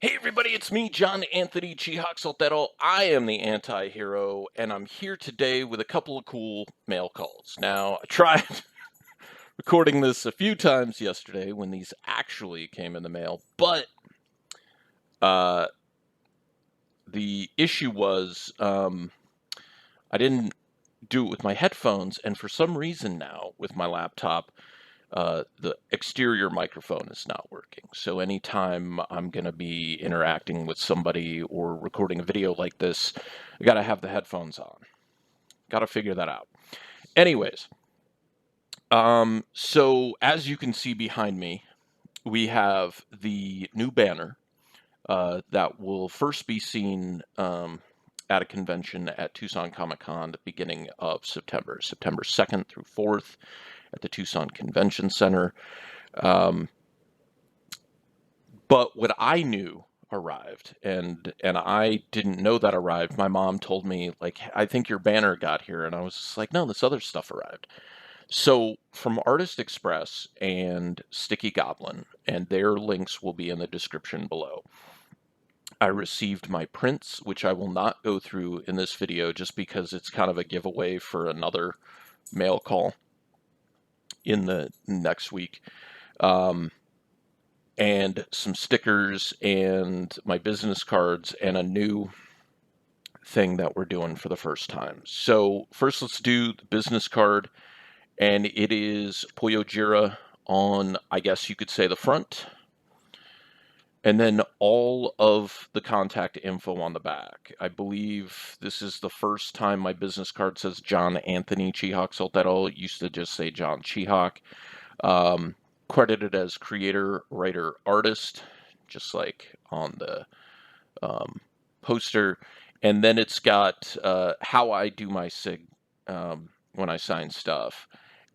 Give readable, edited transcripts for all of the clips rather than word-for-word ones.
Hey everybody, it's me, John Anthony Chihak Soltero. I am the anti-hero, and I'm here today with a couple of cool mail calls. Now, I tried recording this a few times yesterday when these actually came in the mail, but uh, the issue was I didn't do it with my headphones, and for some reason now, with my laptop, the exterior microphone is not working. So anytime I'm going to be interacting with somebody or recording a video like this, I got to have the headphones on. Got to figure that out. Anyways, so as you can see behind me, we have the new banner that will first be seen at a convention at Tucson Comic Con the beginning of September, September 2nd through 4th at the Tucson Convention Center. But what I knew arrived, and I didn't know that arrived. My mom told me, like, I think your banner got here, and I was just like, no, this other stuff arrived. So from Artist Express and Sticky Goblin, and their links will be in the description below, I received my prints, which I will not go through in this video just because it's kind of a giveaway for another mail call in the next week. And some stickers and my business cards and a new thing that we're doing for the first time. So first let's do the business card, and it is Pollo Jira on, I guess you could say, the front, and then all of the contact info on the back. I believe this is the first time my business card says John Anthony Chihak Soltero. It used to just say John Chihak. Credited as creator, writer, artist, just like on the poster. And then it's got how I do my SIG when I sign stuff.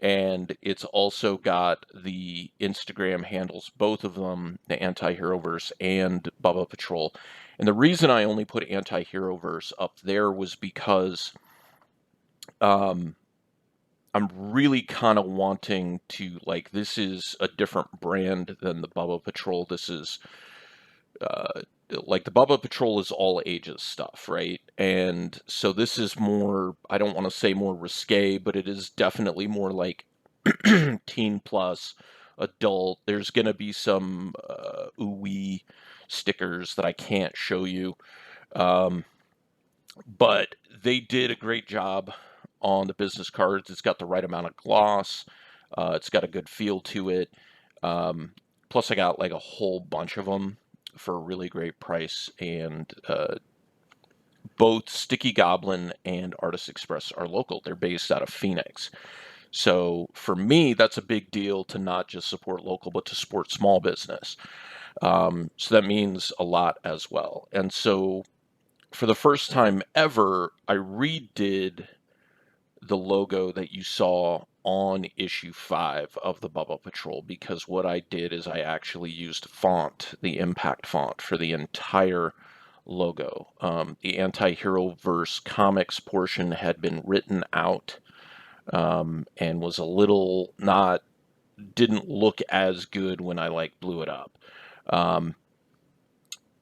And it's also got the Instagram handles, both of them, the Anti-Heroverse and Bubba Patrol. And the reason I only put Anti-Heroverse up there was because I'm really kind of wanting to, like, this is a different brand than the Bubba Patrol. This is, like, the Bubba Patrol is all ages stuff, right? And so this is more, I don't want to say more risque, but it is definitely more like teen plus, adult. There's going to be some ooh-wee stickers that I can't show you. But they did a great job on the business cards. It's got the right amount of gloss. It's got a good feel to it. Plus, I got like a whole bunch of them for a really great price. And both Sticky Goblin and Artist Express are local. They're based out of Phoenix. So for me, that's a big deal to not just support local, but to support small business. So that means a lot as well. And so for the first time ever, I redid the logo that you saw on issue 5 of the Bubba Patrol, because what I did is I actually used font, the impact font, for the entire logo. The Anti-Hero-verse comics portion had been written out and was a little not, didn't look as good when I like blew it up.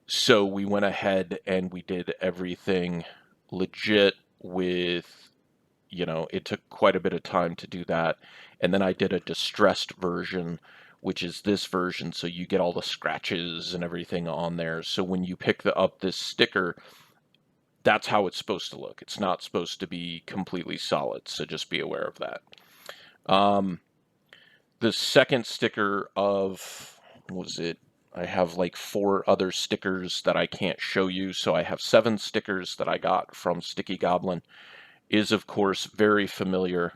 So we went ahead and we did everything legit with, it took quite a bit of time to do that. And then I did a distressed version, which is this version. So you get all the scratches and everything on there. So when you pick up this sticker, that's how it's supposed to look. It's not supposed to be completely solid. So just be aware of that. The second sticker of, what was it? I have like 4 other stickers that I can't show you. So I have 7 stickers that I got from Sticky Goblin. Is, of course, very familiar,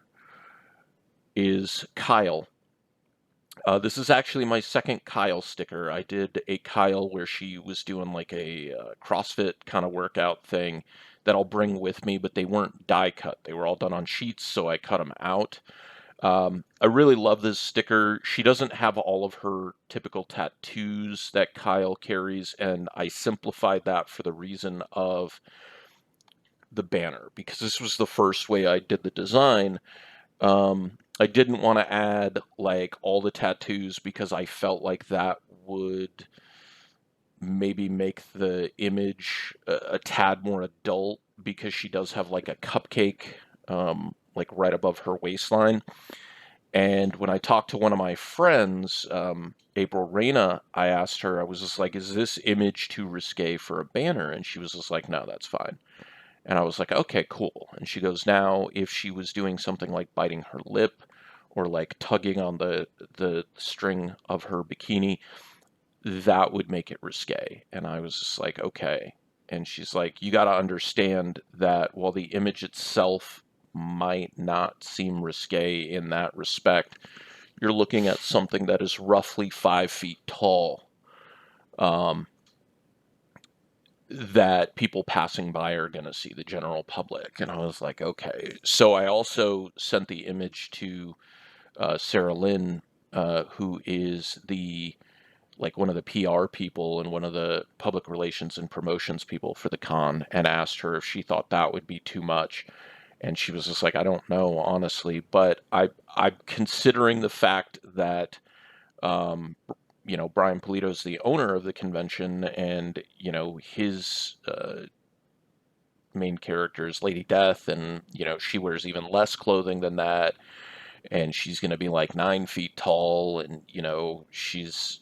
is Kyle. This is actually my second Kyle sticker. I did a Kyle where she was doing like a CrossFit kind of workout thing that I'll bring with me, but they weren't die cut. They were all done on sheets, so I cut them out. I really love this sticker. She doesn't have all of her typical tattoos that Kyle carries, and I simplified that for the reason of the banner, because this was the first way I did the design. I didn't want to add like all the tattoos because I felt like that would maybe make the image a tad more adult because she does have like a cupcake like right above her waistline. And when I talked to one of my friends, April Reyna, I asked her, I was just like, is this image too risque for a banner? And she was just like, no, that's fine. And I was like, okay, cool. And she goes, now, if she was doing something like biting her lip or like tugging on the string of her bikini, that would make it risque. And I was just like, okay. And she's like, you got to understand that while the image itself might not seem risque in that respect, you're looking at something that is roughly 5 feet tall, um, that people passing by are going to see, the general public. And I was like, okay. So I also sent the image to Sarah Lynn, who is the like one of the PR people and one of the public relations and promotions people for the con, and asked her if she thought that would be too much. And she was just like, I don't know, honestly, but I'm considering the fact that um, Brian Polito's the owner of the convention, and his main character is Lady Death, and she wears even less clothing than that, and she's going to be like 9 feet tall, and she's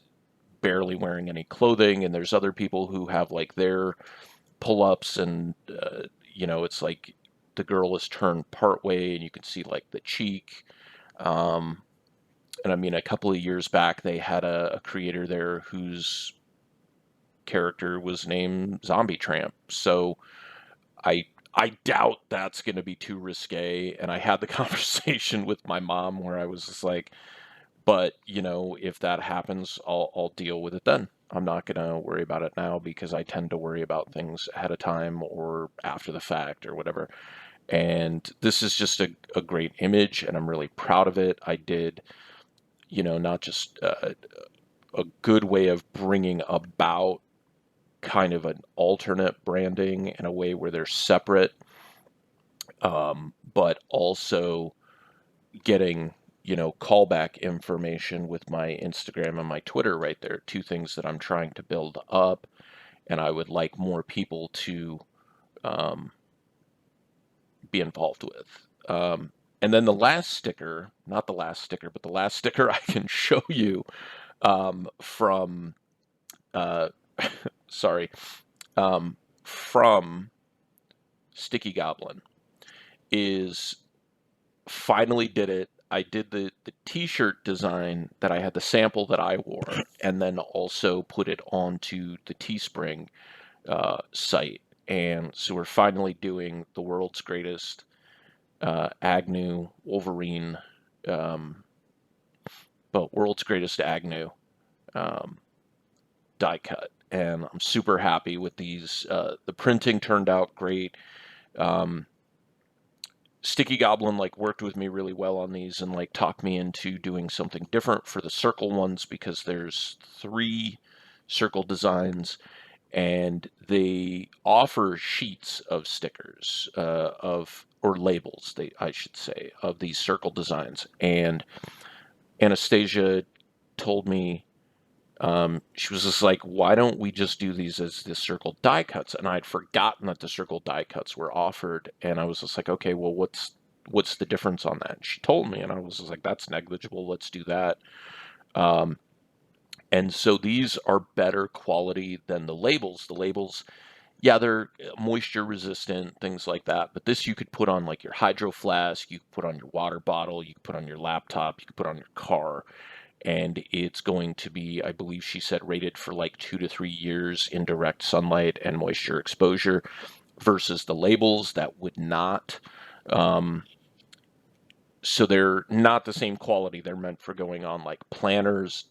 barely wearing any clothing, and there's other people who have like their pull-ups, and it's like the girl is turned part way and you can see like the cheek. um, and I mean, a couple of years back they had a creator there whose character was named Zombie Tramp. So i I doubt that's going to be too risque, and I had the conversation with my mom where I was just like, but, if that happens, I'll deal with it then. I'm not going to worry about it now because I tend to worry about things ahead of time or after the fact or whatever. And this is just a great image, and I'm really proud of it. I did, not just a good way of bringing about kind of an alternate branding in a way where they're separate, but also getting callback information with my Instagram and my Twitter right there. Two things that I'm trying to build up, and I would like more people to um, be involved with. And then the last sticker, not the last sticker, but the last sticker I can show you, from uh, sorry, from Sticky Goblin, is finally did it. I did the t-shirt design that I had, the sample that I wore, and then also put it onto the Teespring site. And so we're finally doing the world's greatest Agnew Wolverine, um, but world's greatest Agnew um, die cut. And I'm super happy with these. The printing turned out great. Um, Sticky Goblin like worked with me really well on these and like talked me into doing something different for the circle ones, because there's 3 circle designs, and they offer sheets of stickers, of or labels, I should say, of these circle designs. And Anastasia told me, she was just like, why don't we just do these as the circle die cuts? And I'd forgotten that the circle die cuts were offered, and I was just like, okay, well, what's the difference on that? And she told me, and I was just like, that's negligible, let's do that. um, and so these are better quality than the labels. The labels, yeah, they're moisture resistant, things like that, but this you could put on like your hydro flask, you could put on your water bottle, you could put on your laptop, you could put on your car, and it's going to be, I believe she said, rated for like 2 to 3 years in direct sunlight and moisture exposure, versus the labels that would not. Um, so they're not the same quality. They're meant for going on like planners,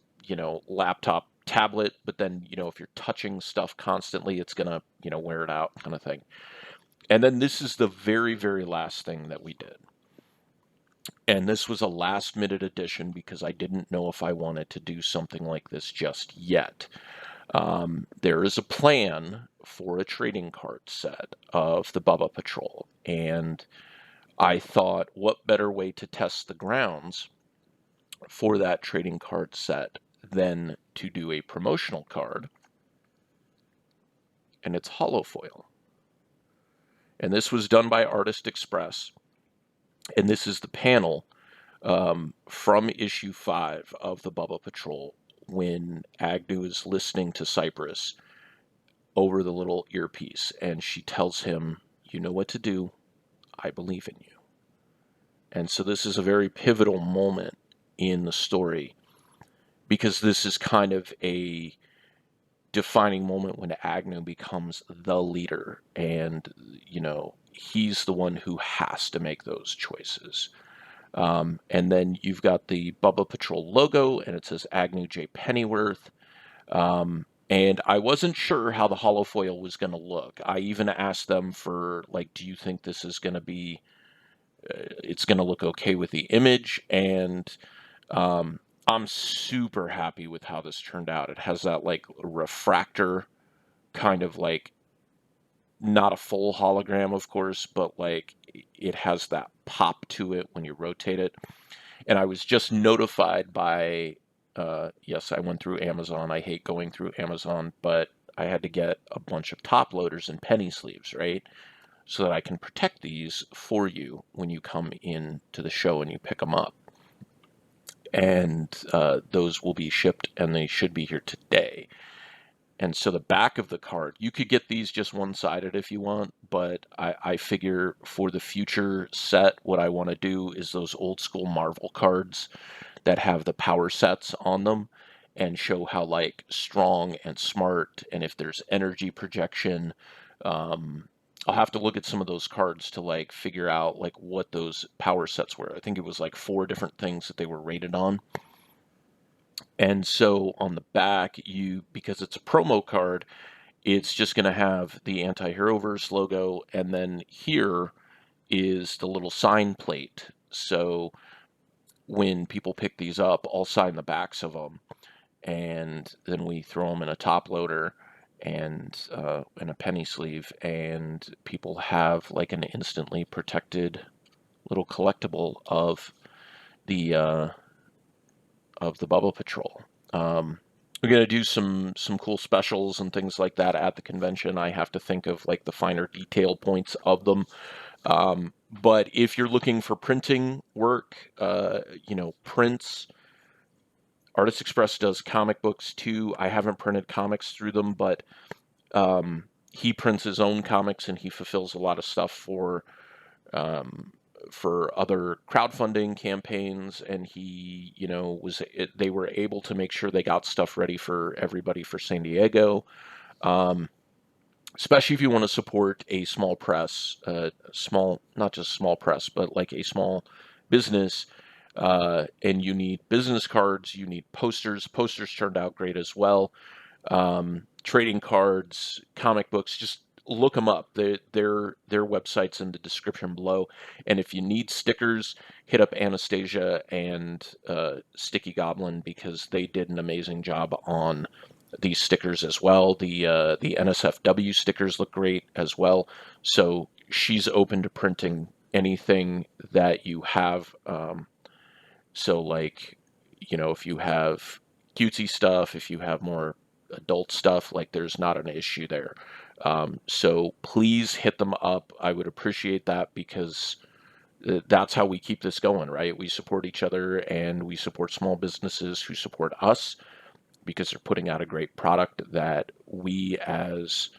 laptop, tablet, but then, if you're touching stuff constantly, it's gonna, wear it out, kind of thing. And then this is the very, very last thing that we did. And this was a last minute addition because I didn't know if I wanted to do something like this just yet. There is a plan for a trading card set of the Bubba Patrol, and I thought, what better way to test the grounds for that trading card set than to do a promotional card and it's holofoil. And this was done by Artist Express. And this is the panel from issue 5 of the Bubba Patrol when Agnew is listening to Cypress over the little earpiece, and she tells him, "You know what to do. I believe in you." And so this is a very pivotal moment in the story because this is kind of a defining moment when Agnew becomes the leader, and he's the one who has to make those choices. And then you've got the Bubba Patrol logo, and it says Agnew J. Pennyworth. And I wasn't sure how the holofoil was going to look. I even asked them for, like, do you think this is going to be, it's going to look okay with the image? And I'm super happy with how this turned out. It has that, like, refractor kind of, like, not a full hologram, of course, but, like, it has that pop to it when you rotate it. And I was just notified by, yes, I went through Amazon. I hate going through Amazon, but I had to get a bunch of top loaders and penny sleeves, right? So that I can protect these for you when you come in to the show and you pick them up. And those will be shipped, and they should be here today. And so the back of the card, you could get these just one-sided if you want, but I figure for the future set, what I want to do is those old school Marvel cards that have the power sets on them and show how, like, strong and smart, and if there's energy projection. I'll have to look at some of those cards to, like, figure out, like, what those power sets were. I think it was like 4 different things that they were rated on. And so on the back, because it's a promo card, it's just going to have the Anti-Heroverse logo, and then here is the little sign plate. So when people pick these up, I'll sign the backs of them, and then we throw them in a top loader and in a penny sleeve, and people have, like, an instantly protected little collectible of the Bubble Patrol. We're gonna do some cool specials and things like that at the convention. I have to think of, like, the finer detail points of them. But if you're looking for printing work, prints, Artist Express does comic books too. I haven't printed comics through them, but he prints his own comics, and he fulfills a lot of stuff for other crowdfunding campaigns, and he, they were able to make sure they got stuff ready for everybody for San Diego. Especially if you want to support a small press, not just small press, but like a small business, and you need business cards, you need posters. Posters turned out great as well. Trading cards, comic books, just look them up. Their website's in the description below. And if you need stickers, hit up Anastasia and Sticky Goblin, because they did an amazing job on these stickers as well. The NSFW stickers look great as well. So she's open to printing anything that you have. So, like, if you have cutesy stuff, if you have more adult stuff, like, there's not an issue there. So please hit them up. I would appreciate that, because that's how we keep this going, right? We support each other, and we support small businesses who support us, because they're putting out a great product that we as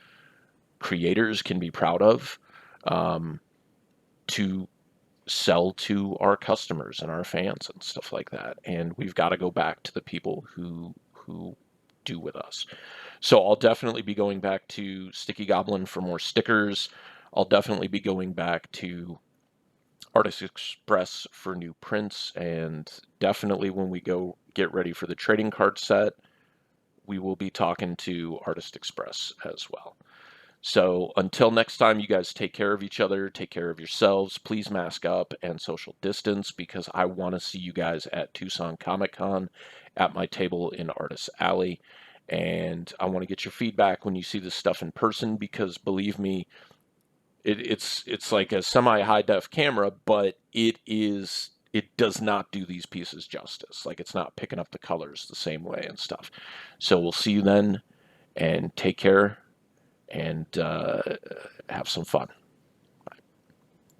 creators can be proud of, to sell to our customers and our fans and stuff like that. And we've got to go back to the people who do with us. So I'll definitely be going back to Sticky Goblin for more stickers. I'll definitely be going back to Artist Express for new prints, and definitely when we go get ready for the trading card set, we will be talking to Artist Express as well. So until next time, you guys take care of each other, take care of yourselves. Please mask up and social distance, because I want to see you guys at Tucson Comic Con at my table in Artist Alley. And I want to get your feedback when you see this stuff in person, because believe me, it's like a semi-high def camera, but it does not do these pieces justice. Like, it's not picking up the colors the same way and stuff. So we'll see you then, and take care, and have some fun.